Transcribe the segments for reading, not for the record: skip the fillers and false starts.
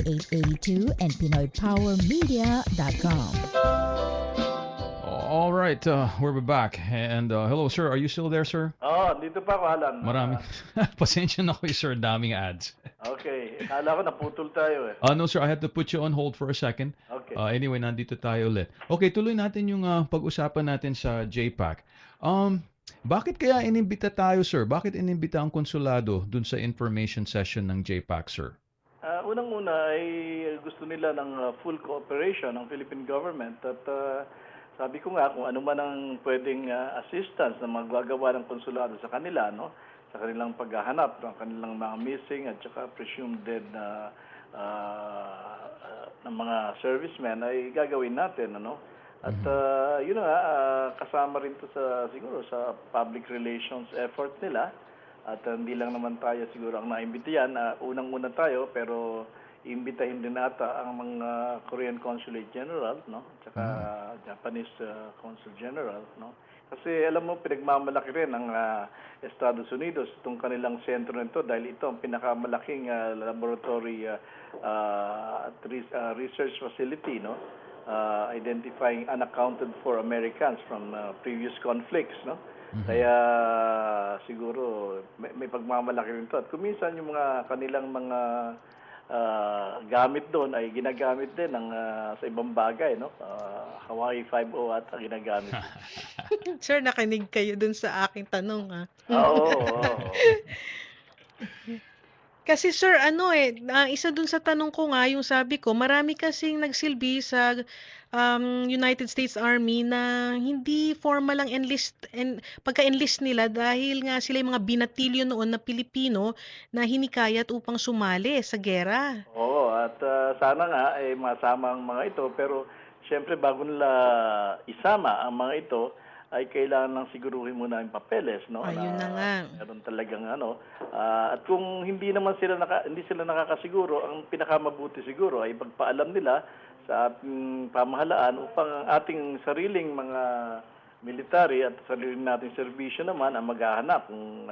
882 and PinoyPowerMedia.com. All right, we're back. And hello, sir. Are you still there, sir? Dito pa ako, Alan. Maraming pasensya na kayo, sir. Daming ads. Okay. Akala ko naputol tayo eh. No, sir. I had to put you on hold for a second. Okay. Anyway, nandito tayo ulit. Okay, tuloy natin yung pag-usapan natin sa JPAC. Bakit kaya inimbita tayo, sir? Bakit inimbita ang konsulado dun sa information session ng JPAC, sir? Unang-una ay gusto nila ng full cooperation ng Philippine government at sabi ko nga kung ano man ang pwedeng assistance na magagawa ng konsulado sa kanila, no? Sa kanilang paghahanap ng kanilang mga missing at saka presumed dead na ng mga servicemen ay gagawin natin, ano? At yun nga, kasama rin to sa siguro sa public relations efforts nila. At hindi lang naman tayo siguro ang naimbitayan. Unang-una tayo pero imbitahin din ata ang mga Korean Consulate General, no? Tsaka Japanese Consul General, no? Kasi alam mo, pinagmamalaki rin ng Estados Unidos itong kanilang sentro nito dahil ito ang pinakamalaking laboratory research facility, no? Identifying unaccounted for Americans from previous conflicts, no? Kaya siguro may pagmamalaki rin ito. At kuminsan yung mga kanilang mga gamit doon ay ginagamit din ng sa ibang bagay, no? Hawaii 5-0 at ginagamit. Sir, nakinig kayo dun sa aking tanong, ha? Oo. Kasi sir, isa dun sa tanong ko nga, yung sabi ko, marami kasing nagsilbi sa United States Army na hindi formal ang pagka-enlist nila dahil nga sila yung mga binatilyo noon na Pilipino na hinikayat upang sumali sa gera. Oo, at sana nga ay masama ang mga ito pero siyempre bago nila isama ang mga ito ay kailangan lang siguruhin muna yung papeles, no? Ayun na nga. Meron talagang at kung hindi sila nakakasiguro, ang pinakamabuti siguro ay pagpaalam nila sa ating pamahalaan upang ang ating sariling mga military at sariling nating serbisyo naman ang maghahanap kung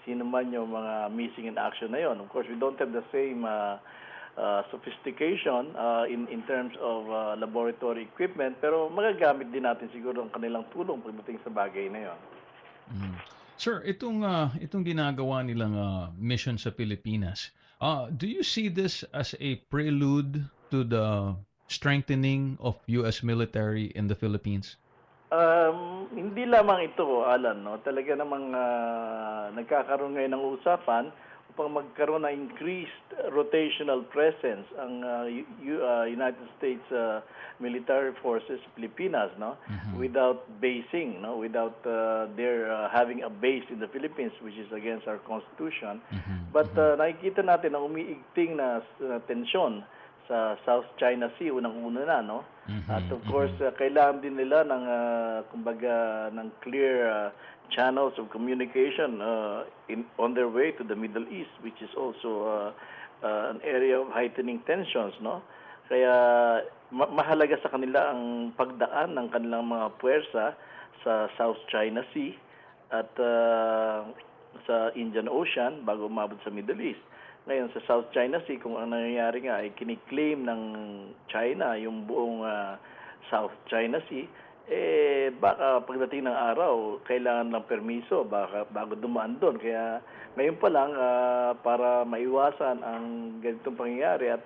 sino man yung mga missing in action na yon. Of course, we don't have the same sophistication in terms of laboratory equipment pero magagamit din natin siguro ang kanilang tulong pagdating sa bagay na yon. Sir, itong ginagawa nilang mission sa Pilipinas, do you see this as a prelude to the strengthening of U.S. military in the Philippines? Hindi lamang ito, Alan, no? Talaga namang nagkakaroon ngayon ng usapan upang magkaroon ng increased rotational presence ang United States military forces sa Pilipinas, no? Without basing, no? Without their having a base in the Philippines which is against our constitution. But nakikita natin ang umiigting na tensyon sa South China Sea unang-una na, no? At of course kailangan din nila ng kumbaga ng clear channels of communication on their way to the Middle East, which is also an area of heightening tensions, no? Kaya mahalaga sa kanila ang pagdaan ng kanilang mga puwersa sa South China Sea at sa Indian Ocean bago umabot sa Middle East. Ngayon sa South China Sea, kung ang nangyayari nga ay kiniklaim ng China yung buong South China Sea, baka pagdating ng araw, kailangan ng permiso bago dumaan doon. Kaya ngayon pa lang, para maiwasan ang ganitong pangyayari at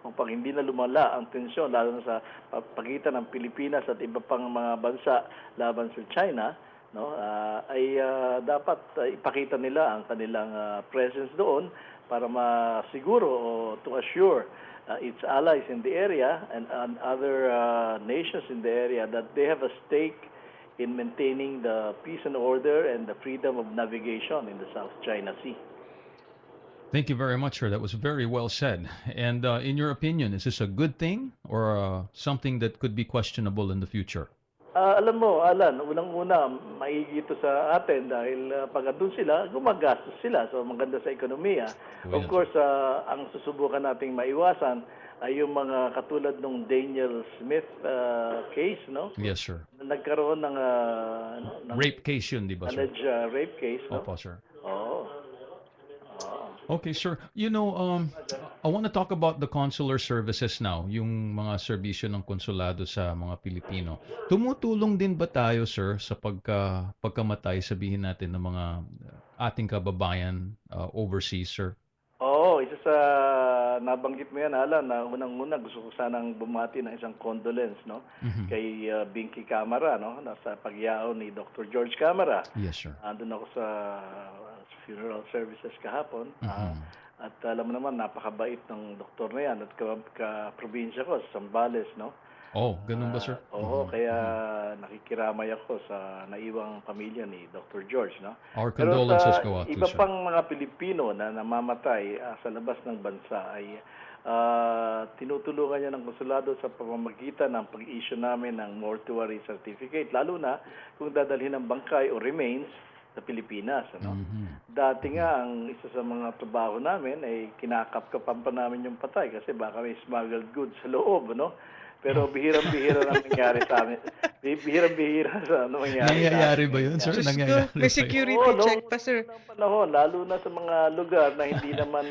upang hindi na lumala ang tensyon, lalo na sa pagitan ng Pilipinas at iba pang mga bansa laban sa China, no, ay dapat ipakita nila ang kanilang presence doon para masiguro o to assure its allies in the area and other nations in the area that they have a stake in maintaining the peace and order and the freedom of navigation in the South China Sea. Thank you very much, sir. That was very well said. And in your opinion, is this a good thing or something that could be questionable in the future? Alam mo, Alan, unang-una, maigi ito sa atin dahil pag doon sila, gumagastos sila. So maganda sa ekonomiya. Of course, ang susubukan nating maiwasan ay yung mga katulad ng Daniel Smith case, no? Yes, sir. Nagkaroon ng rape case yun, di ba, sir? Alleged rape case, no? Opo, sir. Oo. Okay, sure. You know, I want to talk about the consular services now, yung mga serbisyo ng konsulado sa mga Pilipino. Tumutulong din ba tayo, sir, sa pagkamatay, sabihin natin, ng mga ating kababayan overseas, sir? Oo, isa sa nabanggit mo yan, Alan, na unang-una gusto ko sanang bumati ng isang condolence, no, Mhm. kay Binky Camara, no, nasa pagyaw ni Dr. George Camara. Yes, sir. Andun ako sa funeral services kahapon. Mhm. At alam mo naman, napakabait ng doktor na yan at ka-probinsya ko, sa Zambales, no. Oh, ganun ba, sir? Oo, Mhm. kaya Mhm. nakikiramay ako sa naiwang pamilya ni Dr. George, no? Our Pero condolences sa go out to, iba sir. pang mga Pilipino na namamatay sa labas ng bansa ay tinutulungan niya ng konsulado sa pamamagitan ng pag-issue namin ng mortuary certificate, lalo na kung dadalhin ng bangkay o remains sa Pilipinas, ano? Mhm. Dati Mhm. nga ang isa sa mga trabaho namin ay kinakapkapan pa namin yung patay kasi baka may smuggled goods sa loob, ano? Pero bihirang-bihira na nangyari sa amin. Bihirang-bihira sa ano mangyari sa Nangyayari amin ba ngayon yun, yan. sir? Diyos ko, Nangyayari may ba yun? Oo, security check pa, sir. unang panahon, lalo na sa mga lugar na hindi naman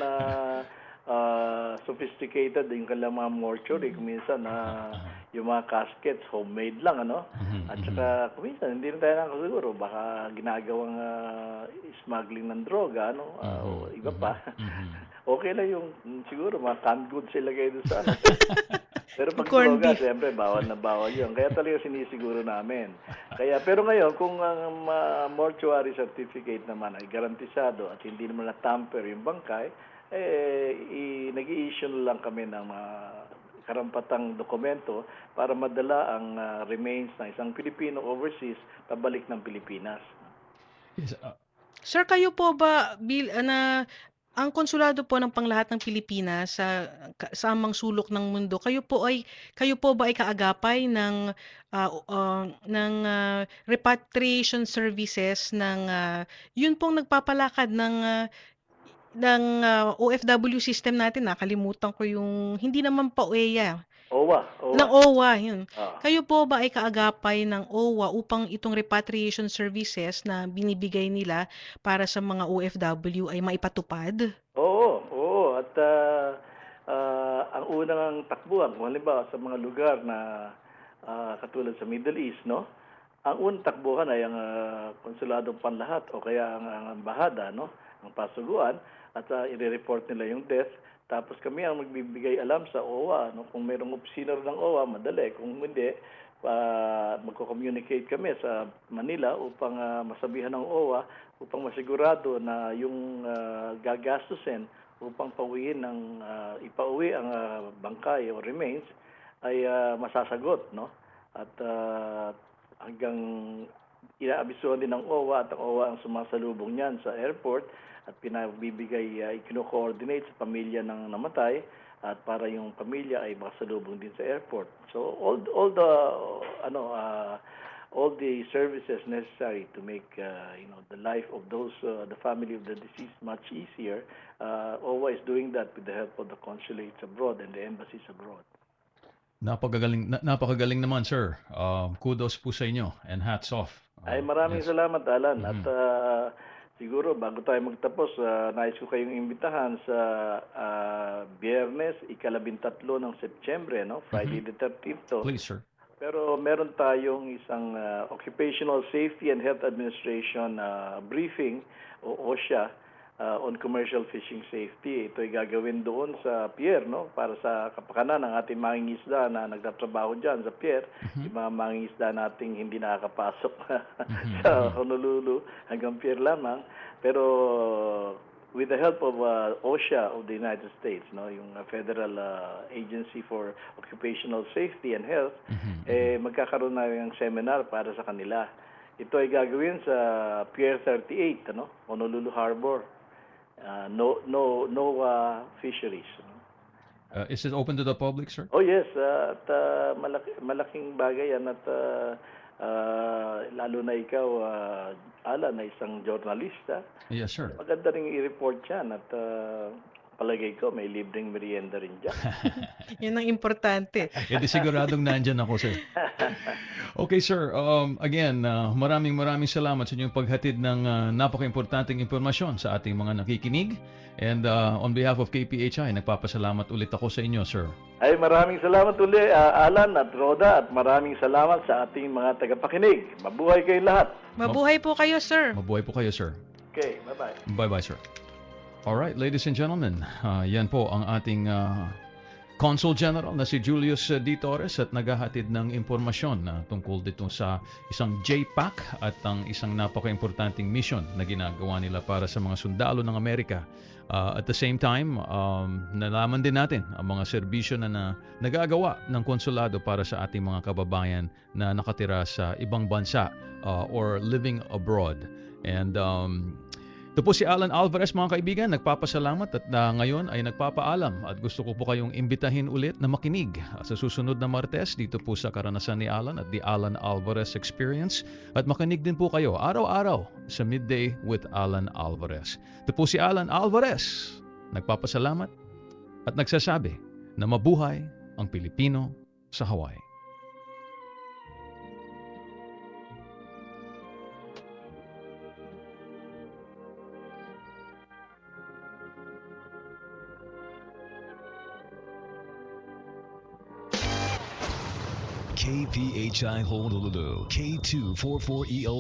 sophisticated yung kanilang mga mortuary. Kung minsan Aha, aha. yung mga caskets, homemade lang, ano? Mhm, At mhm. saka, kung minsan, hindi rin tayo nakasiguro. Baka ginagawang smuggling ng droga, ano? O Mhm, iba pa. mhm, mhm. Okay lang yung, siguro, mga canned goods ilagay doon sa ano. Pero Yung pag corned droga, beef. siyempre, bawal na bawal yun. Kaya talaga sinisiguro namin. Kaya, pero ngayon, kung ang mortuary certificate naman ay garantisado at hindi naman na-tamper yung bangkay, nag-i-issue na lang kami ng mga karampatang dokumento para madala ang remains ng isang Pilipino overseas pabalik ng Pilipinas. Yes, Sir, kayo po ba ang konsulado po ng panglahat ng Pilipinas sa amang sulok ng mundo, kayo po ba ay kaagapay ng repatriation services yun pong nagpapalakad ng OFW system natin, nakalimutan ko yung hindi naman pa OEA. OWA, Ng OWA. OWA, yun. Ah. Kayo po ba ay kaagapay ng OWA upang itong repatriation services na binibigay nila para sa mga OFW ay maipatupad? Oo, oo. At ang unang takbuhan, kung halimbawa sa mga lugar na katulad sa Middle East, no? Ang unang takbuhan ay ang konsuladong panlahat o kaya ang embahada, no? Ang pasuguan at i-report nila yung death. Tapos kami ang magbibigay alam sa OWA, no? Kung mayroong opisina rin ng OWA, madali. Kung hindi, magko-communicate kami sa Manila upang masabihan ng OWA upang masigurado na yung gagastusin upang ipauwi ang bangkay o remains ay masasagot, no? At hanggang inaabisuhan din ng OWA at ang OWA ang sumasalubong niyan sa airport at pinabibigay, ikino-coordinate sa pamilya ng namatay at para yung pamilya ay makasalubong din sa airport. So all the services necessary to make the life of the family of the deceased much easier. OWA is doing that with the help of the consulates abroad and the embassies abroad. napakagaling naman, sir. Kudos po sa inyo and hats off. Ay maraming Yes. salamat, Alan. At Mhm. siguro bago tayo magtapos, nais ko kayong imbitahan sa Biyernes, ikalabintatlo ng Setyembre, no? Friday Mhm. the 13th to. Please, sir. Pero meron tayong isang Occupational Safety and Health Administration briefing o OSHA on commercial fishing safety. Ito ay gagawin doon sa pier, no? Para sa kapakanan ng ating mangingisda na nagtatrabaho diyan sa pier. Mhm. Yung mga mangingisda nating hindi nakakapasok Mhm. sa Mhm. Honolulu hanggang pier lamang. Pero with the help of OSHA of the United States, no, yung Federal Agency for Occupational Safety and Health, Mhm. Mhm. magkakaroon na ng seminar para sa kanila. Ito ay gagawin sa Pier 38, ano, Honolulu Harbor. No fisheries. Is it open to the public, sir? Oh yes, at malaking bagay yan at lalo na ikaw, Alan, na isang journalista. Yes, sir. Maganda ring i-report yan at palagay ko may libreng merienda rin diyan. Yun ang importante. Eh, di siguradong nandyan ako, sir. Okay, sir. Again, maraming salamat sa inyong paghatid ng napaka-importanteng impormasyon sa ating mga nakikinig. And on behalf of KPHI, nagpapasalamat ulit ako sa inyo, sir. Ay, maraming salamat uli, Alan at Rhoda, at maraming salamat sa ating mga tagapakinig. Mabuhay kayo lahat. Mabuhay po kayo, sir. Mabuhay po kayo, sir. Okay, bye-bye. Bye-bye, sir. All right, ladies and gentlemen, yan po ang ating Consul General na si Julius D. Torres at naghahatid ng impormasyon na tungkol dito sa isang JPAC at ang isang napaka-importanting mission na ginagawa nila para sa mga sundalo ng Amerika. At the same time, nalaman din natin ang mga serbisyo na nagagawa ng konsulado para sa ating mga kababayan na nakatira sa ibang bansa or living abroad. And ito po si Alan Alvarez, mga kaibigan, nagpapasalamat at ngayon ay nagpapaalam at gusto ko po kayong imbitahin ulit na makinig sa susunod na Martes dito po sa Karanasan ni Alan at the Alan Alvarez Experience at makinig din po kayo araw-araw sa Midday with Alan Alvarez. Ito po si Alan Alvarez, nagpapasalamat at nagsasabi na mabuhay ang Pilipino sa Hawaii. KPHI Honolulu, K244EL